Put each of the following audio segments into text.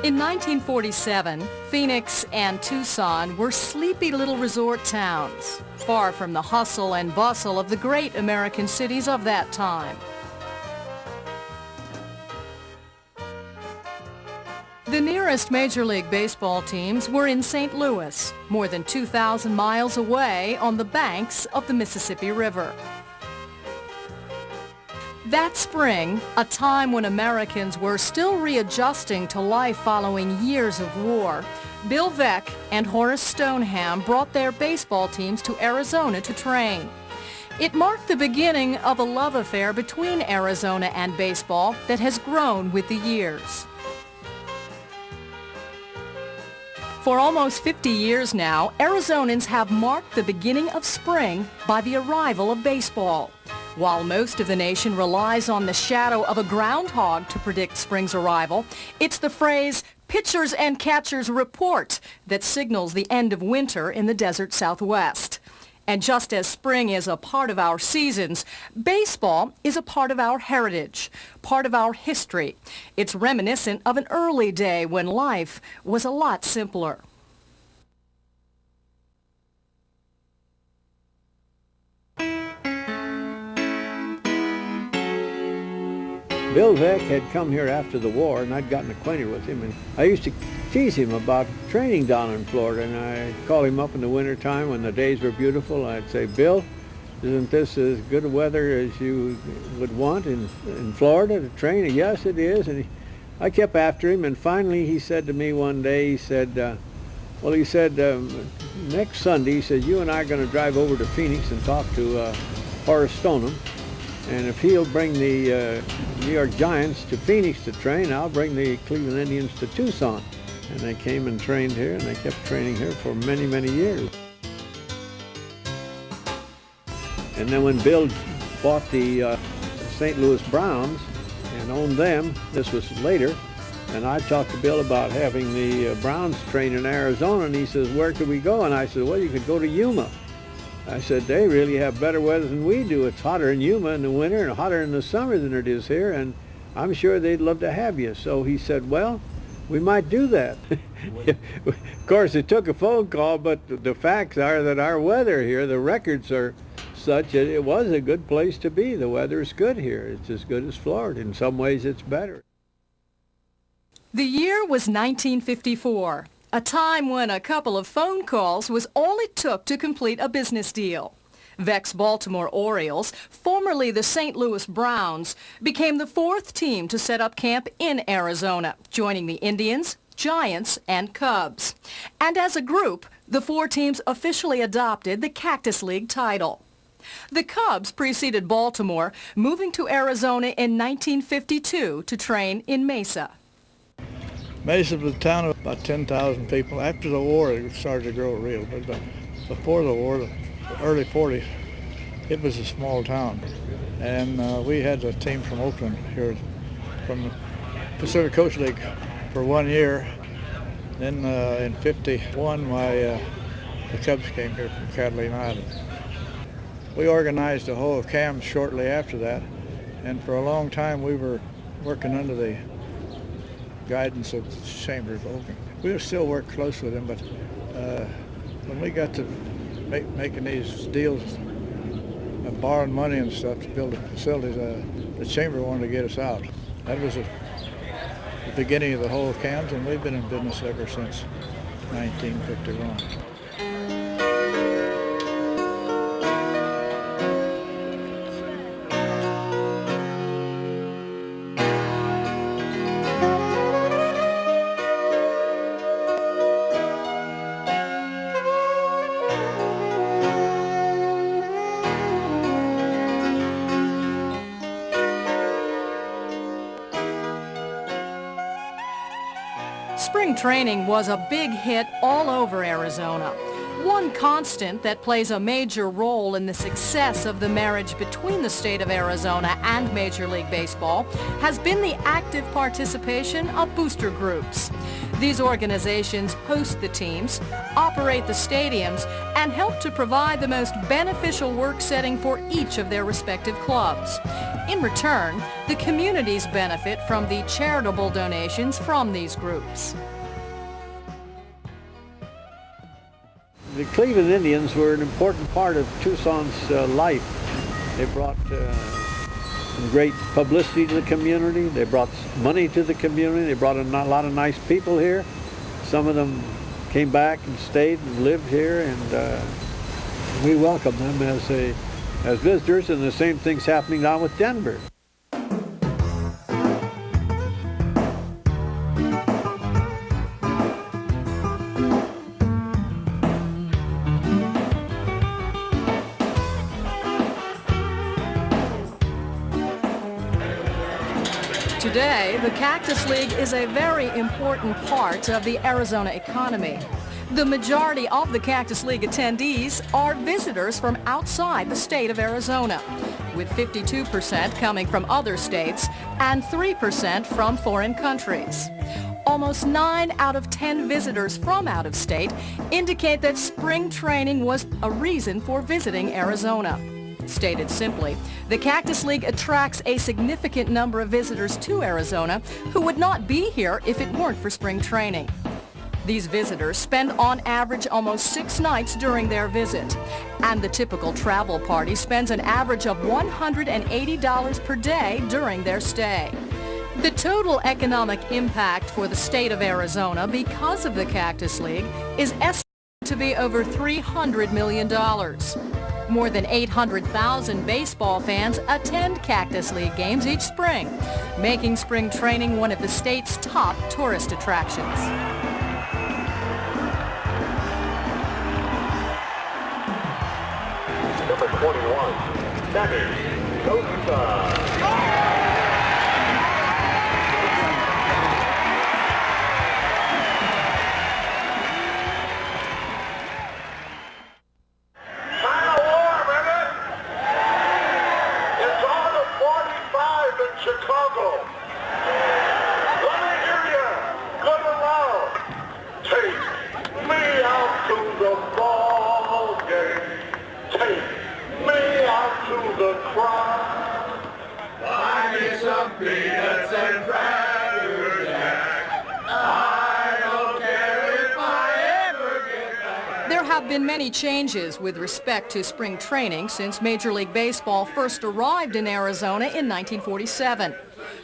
In 1947, Phoenix and Tucson were sleepy little resort towns, far from the hustle and bustle of the great American cities of that time. The nearest Major League Baseball teams were in St. Louis, more than 2,000 miles away on the banks of the Mississippi River. That spring, a time when Americans were still readjusting to life following years of war, Bill Veeck and Horace Stoneham brought their baseball teams to Arizona to train. It marked the beginning of a love affair between Arizona and baseball that has grown with the years. For almost 50 years now, Arizonans have marked the beginning of spring by the arrival of baseball. While most of the nation relies on the shadow of a groundhog to predict spring's arrival, it's the phrase, "pitchers and catchers report," that signals the end of winter in the desert Southwest. And just as spring is a part of our seasons, baseball is a part of our heritage, part of our history. It's reminiscent of an early day when life was a lot simpler. Bill Veeck had come here after the war, and I'd gotten acquainted with him, and I used to tease him about training down in Florida, and I'd call him up in the wintertime when the days were beautiful. I'd say, "Bill, isn't this as good a weather as you would want in Florida to train?" And "Yes, it is." And I kept after him, and finally he said to me one day, he said, "Next Sunday," he said, "you and I are going to drive over to Phoenix and talk to Horace Stoneham. And if he'll bring the New York Giants to Phoenix to train, I'll bring the Cleveland Indians to Tucson." And they came and trained here, and they kept training here for many, many years. And then when Bill bought the St. Louis Browns and owned them, this was later, and I talked to Bill about having the Browns train in Arizona, and he says, "Where could we go?" And I said, "Well, you could go to Yuma." I said, "They really have better weather than we do. It's hotter in Yuma in the winter and hotter in the summer than it is here, and I'm sure they'd love to have you." So he said, "Well, we might do that." Of course, it took a phone call, but the facts are that our weather here, the records are such that it was a good place to be. The weather is good here. It's as good as Florida. In some ways, it's better. The year was 1954. A time when a couple of phone calls was all it took to complete a business deal. Veeck's Baltimore Orioles, formerly the St. Louis Browns, became the fourth team to set up camp in Arizona, joining the Indians, Giants, and Cubs. And as a group, the four teams officially adopted the Cactus League title. The Cubs preceded Baltimore, moving to Arizona in 1952 to train in Mesa. Mesa was a town of about 10,000 people. After the war, it started to grow real, but before the war, the early 40s, it was a small town. And we had a team from Oakland here, from the Pacific Coast League for 1 year. Then in 51, the Cubs came here from Catalina Island. We organized a whole camp shortly after that, and for a long time we were working under the guidance of the Chamber of Oakland. We still work close with them, but when we got to making these deals and borrowing money and stuff to build the facilities, the Chamber wanted to get us out. That was the beginning of the whole CAMS, and we've been in business ever since 1951. Spring training was a big hit all over Arizona. One constant that plays a major role in the success of the marriage between the state of Arizona and Major League Baseball has been the active participation of booster groups. These organizations host the teams, operate the stadiums, and help to provide the most beneficial work setting for each of their respective clubs. In return, the communities benefit from the charitable donations from these groups. The Cleveland Indians were an important part of Tucson's life. They brought some great publicity to the community. They brought money to the community. They brought a lot of nice people here. Some of them came back and stayed and lived here, and we welcome them as visitors, and the same thing's happening now with Denver. Today, the Cactus League is a very important part of the Arizona economy. The majority of the Cactus League attendees are visitors from outside the state of Arizona, with 52% coming from other states and 3% from foreign countries. Almost 9 out of 10 visitors from out of state indicate that spring training was a reason for visiting Arizona. Stated simply, the Cactus League attracts a significant number of visitors to Arizona who would not be here if it weren't for spring training. These visitors spend on average almost 6 nights during their visit, and the typical travel party spends an average of $180 per day during their stay. The total economic impact for the state of Arizona because of the Cactus League is estimated to be over $300 million. More than 800,000 baseball fans attend Cactus League games each spring, making spring training one of the state's top tourist attractions. Number 21, Sammy Sosa. Chicago. Let me hear you. Good and loud. Take me out to the ball game. Take me out to the crowd. Buy me some peanuts and cracker jack. I don't care if I ever get back. There have been many changes with respect to spring training since Major League Baseball first arrived in Arizona in 1947.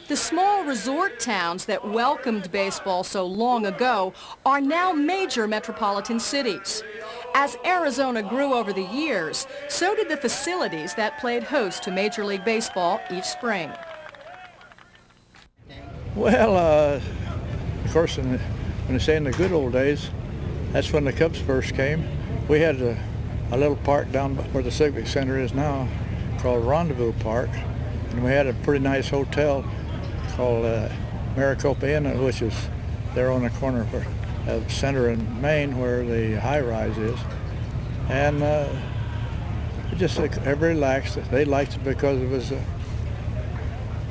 The small resort towns that welcomed baseball so long ago are now major metropolitan cities. As Arizona grew over the years, so did the facilities that played host to Major League Baseball each spring. Well, of course, when they say in the good old days, that's when the Cubs first came. We had a little park down where the Civic Center is now called Rendezvous Park, and we had a pretty nice hotel called Maricopa Inn, which is there on the corner of Center and Main where the high-rise is. And just everybody relaxed. They liked it because it was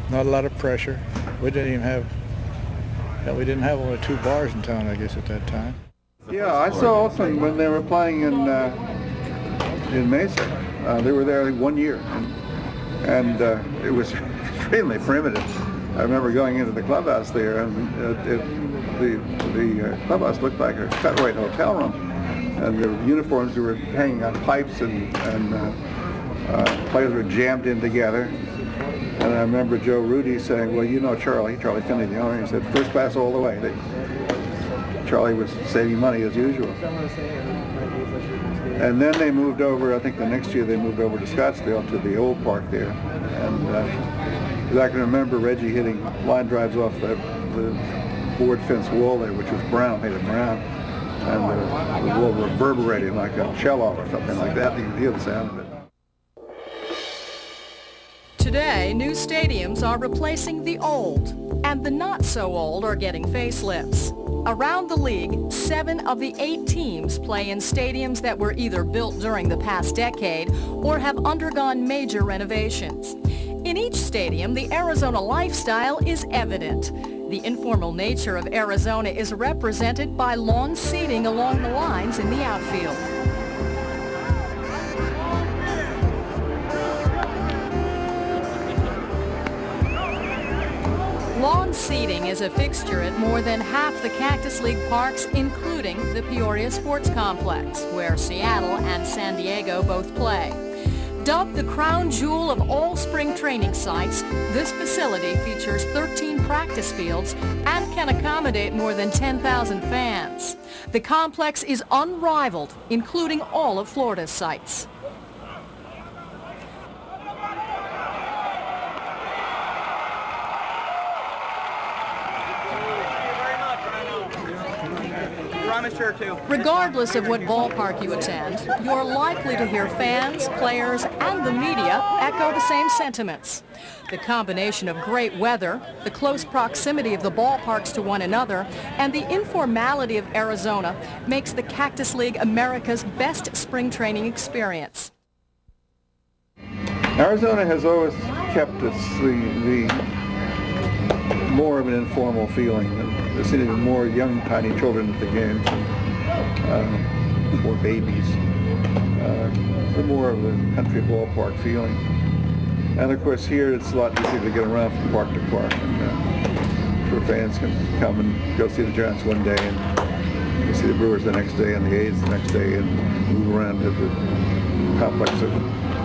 not a lot of pressure. We didn't have only 2 bars in town, I guess, at that time. Yeah, I saw Oakland when they were playing in Mesa. They were there 1 year, and it was extremely primitive. I remember going into the clubhouse there, and the clubhouse looked like a cut-rate hotel room, and the uniforms were hanging on pipes, and players were jammed in together. And I remember Joe Rudy saying, "Well, you know Charlie Finney, the owner," he said, "first class all the way." Charlie was saving money as usual. And then they moved over, I think the next year they moved over to Scottsdale to the old park there. And I can remember Reggie hitting line drives off the board fence wall there, which was brown, made of brown. And the wall reverberating like a cello or something like that. You could hear the sound of it. Today, new stadiums are replacing the old, and the not so old are getting facelifts. Around the league, 7 of the 8 teams play in stadiums that were either built during the past decade or have undergone major renovations. In each stadium, the Arizona lifestyle is evident. The informal nature of Arizona is represented by lawn seating along the lines in the outfield. Lawn seating is a fixture at more than half the Cactus League parks, including the Peoria Sports Complex, where Seattle and San Diego both play. Dubbed the crown jewel of all spring training sites, this facility features 13 practice fields and can accommodate more than 10,000 fans. The complex is unrivaled, including all of Florida's sites. Regardless of what ballpark you attend, you're likely to hear fans, players, and the media echo the same sentiments. The combination of great weather, the close proximity of the ballparks to one another, and the informality of Arizona makes the Cactus League America's best spring training experience. Arizona has always kept the more of an informal feeling. There's seems to be more young, tiny children at the games, more babies, more of a country ballpark feeling. And of course here it's a lot easier to get around from park to park. And sure fans can come and go see the Giants one day and you see the Brewers the next day and the A's the next day and move around to the complex of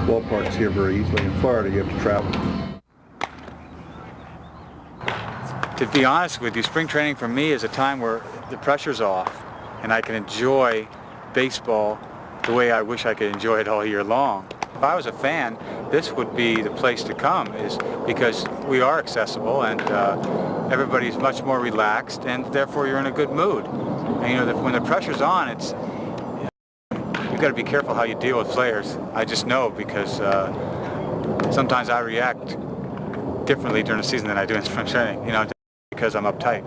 ballparks here very easily. In Florida you have to travel. To be honest with you, spring training for me is a time where the pressure's off and I can enjoy baseball the way I wish I could enjoy it all year long. If I was a fan, this would be the place to come, is because we are accessible and everybody's much more relaxed and therefore you're in a good mood. And you know, when the pressure's on, you've got to be careful how you deal with players. I just know because sometimes I react differently during the season than I do in spring training, you know, because I'm uptight.